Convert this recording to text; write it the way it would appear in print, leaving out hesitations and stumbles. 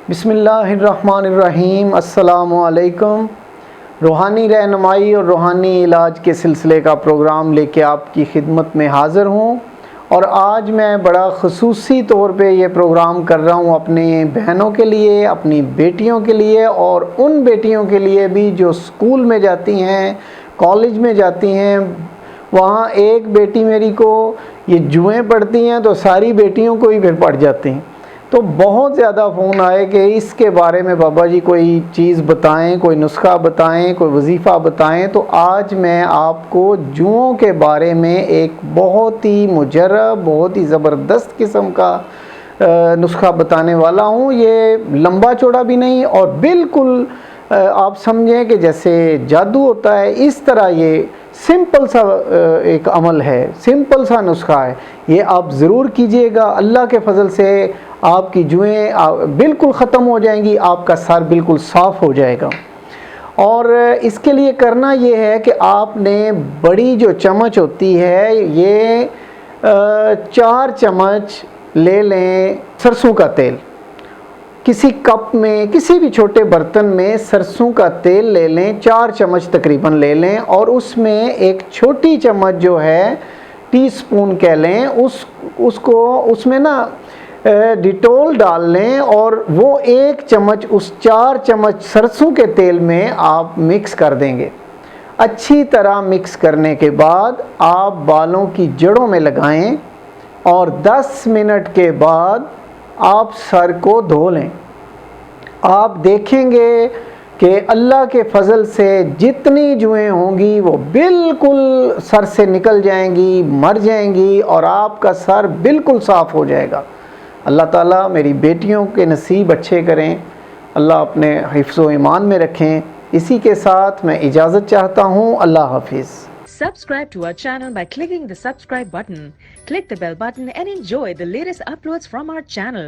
بسم اللہ الرحمن الرحیم۔ السلام علیکم۔ روحانی رہنمائی اور روحانی علاج کے سلسلے کا پروگرام لے کے آپ کی خدمت میں حاضر ہوں، اور آج میں بڑا خصوصی طور پہ یہ پروگرام کر رہا ہوں اپنی بہنوں کے لیے، اپنی بیٹیوں کے لیے، اور ان بیٹیوں کے لیے بھی جو اسکول میں جاتی ہیں، کالج میں جاتی ہیں۔ وہاں ایک بیٹی میری کو یہ جوئیں پڑتی ہیں تو ساری بیٹیوں کو ہی پھر پڑ جاتی ہیں، تو بہت زیادہ فون آئے کہ اس کے بارے میں بابا جی کوئی چیز بتائیں، کوئی نسخہ بتائیں، کوئی وظیفہ بتائیں۔ تو آج میں آپ کو جوؤں کے بارے میں ایک بہت ہی مجرب، بہت ہی زبردست قسم کا نسخہ بتانے والا ہوں۔ یہ لمبا چوڑا بھی نہیں، اور بالکل آپ سمجھیں کہ جیسے جادو ہوتا ہے، اس طرح یہ سمپل سا ایک عمل ہے، سمپل سا نسخہ ہے۔ یہ آپ ضرور کیجئے گا، اللہ کے فضل سے آپ کی جوئیں بالکل ختم ہو جائیں گی، آپ کا سر بالکل صاف ہو جائے گا۔ اور اس کے لیے کرنا یہ ہے کہ آپ نے بڑی جو چمچ ہوتی ہے، یہ 4 چمچ لے لیں سرسوں کا تیل۔ کسی کپ میں، کسی بھی چھوٹے برتن میں سرسوں کا تیل لے لیں، 4 چمچ تقریباً لے لیں، اور اس میں ایک چھوٹی چمچ جو ہے ٹی اسپون کہہ لیں، اس میں نا ڈیٹول ڈال لیں، اور وہ 1 چمچ اس 4 چمچ سرسوں کے تیل میں آپ مکس کر دیں گے۔ اچھی طرح مکس کرنے کے بعد آپ بالوں کی جڑوں میں لگائیں، اور 10 منٹ کے بعد آپ سر کو دھو لیں۔ آپ دیکھیں گے کہ اللہ کے فضل سے جتنی جوئیں ہوں گی وہ بالکل سر سے نکل جائیں گی، مر جائیں گی، اور آپ کا سر بالکل صاف ہو جائے گا۔ اللہ تعالیٰ میری بیٹیوں کے نصیب اچھے کریں، اللہ اپنے حفظ و ایمان میں رکھیں۔ اسی کے ساتھ میں اجازت چاہتا ہوں۔ اللہ حافظ۔ Subscribe to our channel by clicking the subscribe button. Click the bell button and enjoy the latest uploads from our channel.